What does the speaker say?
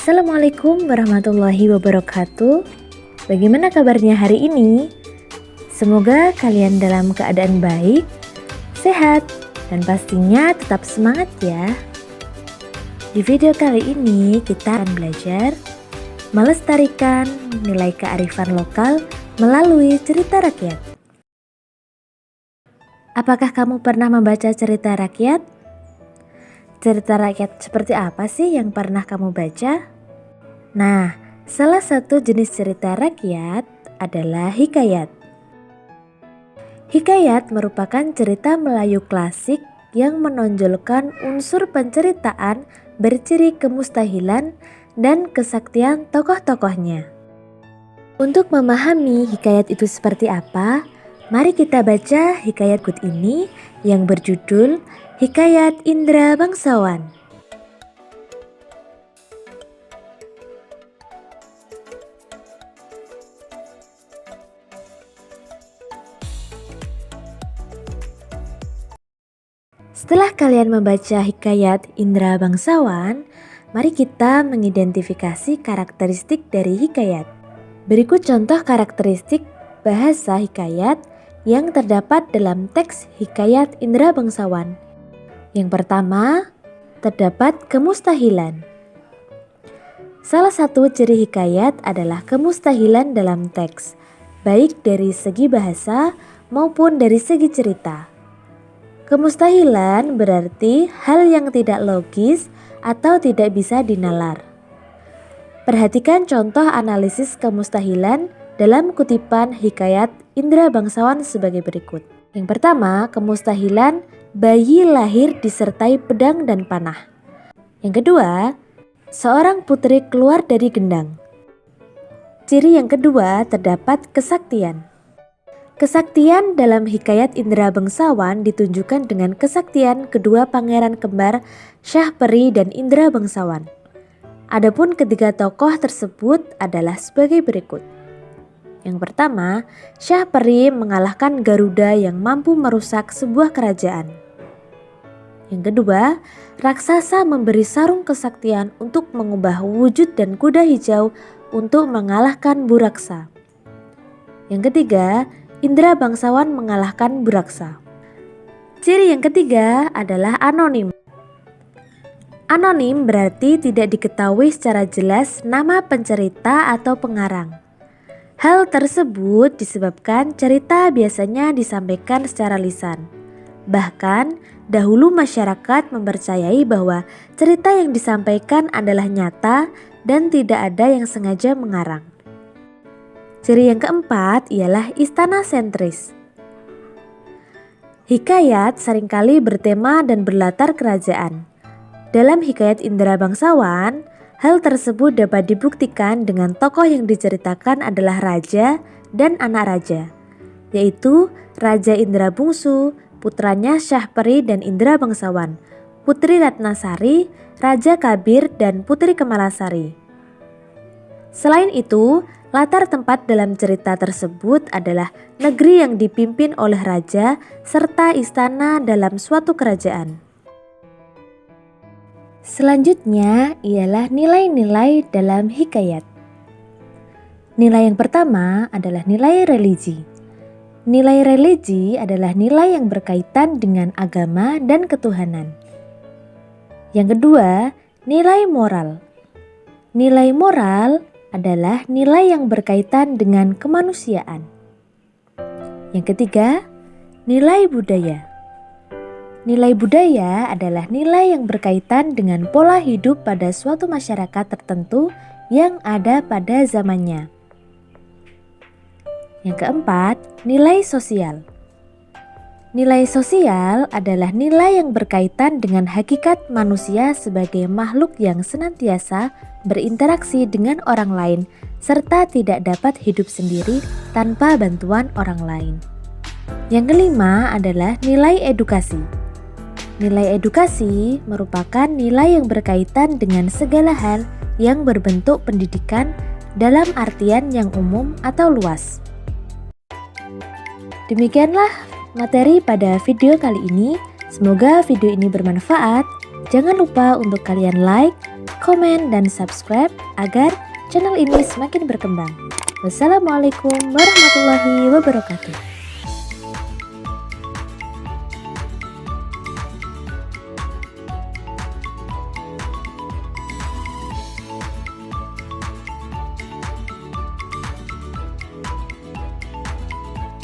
Assalamualaikum warahmatullahi wabarakatuh. Bagaimana kabarnya hari ini? Semoga kalian dalam keadaan baik, sehat, dan pastinya tetap semangat ya. Di video kali ini kita akan belajar melestarikan nilai kearifan lokal melalui cerita rakyat. Apakah kamu pernah membaca cerita rakyat? Cerita rakyat seperti apa sih yang pernah kamu baca? Nah, salah satu jenis cerita rakyat adalah hikayat. Hikayat merupakan cerita Melayu klasik yang menonjolkan unsur penceritaan berciri kemustahilan dan kesaktian tokoh-tokohnya. Untuk memahami hikayat itu seperti apa, mari kita baca hikayat berikut ini yang berjudul Hikayat Indra Bangsawan. Setelah kalian membaca hikayat Indra Bangsawan, mari kita mengidentifikasi karakteristik dari hikayat. Berikut contoh karakteristik bahasa hikayat yang terdapat dalam teks hikayat Indra Bangsawan. Yang pertama, terdapat kemustahilan. Salah satu ciri hikayat adalah kemustahilan dalam teks, baik dari segi bahasa maupun dari segi cerita. Kemustahilan berarti hal yang tidak logis atau tidak bisa dinalar. Perhatikan contoh analisis kemustahilan dalam kutipan hikayat Indra Bangsawan sebagai berikut. Yang pertama, kemustahilan bayi lahir disertai pedang dan panah. Yang kedua, seorang putri keluar dari gendang. Ciri yang kedua terdapat kesaktian. Kesaktian dalam hikayat Indra Bangsawan ditunjukkan dengan kesaktian kedua pangeran kembar Syahperi dan Indra Bangsawan. Adapun ketiga tokoh tersebut adalah sebagai berikut. Yang pertama, Syahperi mengalahkan Garuda yang mampu merusak sebuah kerajaan. Yang kedua, raksasa memberi sarung kesaktian untuk mengubah wujud dan kuda hijau untuk mengalahkan Buraksa. Yang ketiga, Indra Bangsawan mengalahkan Buraksa. Ciri yang ketiga adalah anonim. Anonim berarti tidak diketahui secara jelas nama pencerita atau pengarang. Hal tersebut disebabkan cerita biasanya disampaikan secara lisan. Bahkan, dahulu masyarakat mempercayai bahwa cerita yang disampaikan adalah nyata dan tidak ada yang sengaja mengarang. Ciri yang keempat ialah istana sentris. Hikayat seringkali bertema dan berlatar kerajaan. Dalam hikayat Indra Bangsawan, hal tersebut dapat dibuktikan dengan tokoh yang diceritakan adalah raja dan anak raja, yaitu Raja Indra Bungsu, putranya Syahperi dan Indra Bangsawan, Putri Ratnasari, Raja Kabir, dan Putri Kemalasari. Selain itu, latar tempat dalam cerita tersebut adalah negeri yang dipimpin oleh raja serta istana dalam suatu kerajaan. Selanjutnya ialah nilai-nilai dalam hikayat. Nilai yang pertama adalah nilai religi. Nilai religi adalah nilai yang berkaitan dengan agama dan ketuhanan. Yang kedua, nilai moral. Nilai moral adalah nilai yang berkaitan dengan kemanusiaan. Yang ketiga, nilai budaya. Nilai budaya adalah nilai yang berkaitan dengan pola hidup pada suatu masyarakat tertentu yang ada pada zamannya. Yang keempat, nilai sosial. Nilai sosial adalah nilai yang berkaitan dengan hakikat manusia sebagai makhluk yang senantiasa berinteraksi dengan orang lain serta tidak dapat hidup sendiri tanpa bantuan orang lain. Yang kelima adalah nilai edukasi. Nilai edukasi merupakan nilai yang berkaitan dengan segala hal yang berbentuk pendidikan dalam artian yang umum atau luas. Demikianlah materi pada video kali ini. Semoga video ini bermanfaat. Jangan lupa untuk kalian like, komen, dan subscribe agar channel ini semakin berkembang. Wassalamualaikum warahmatullahi wabarakatuh.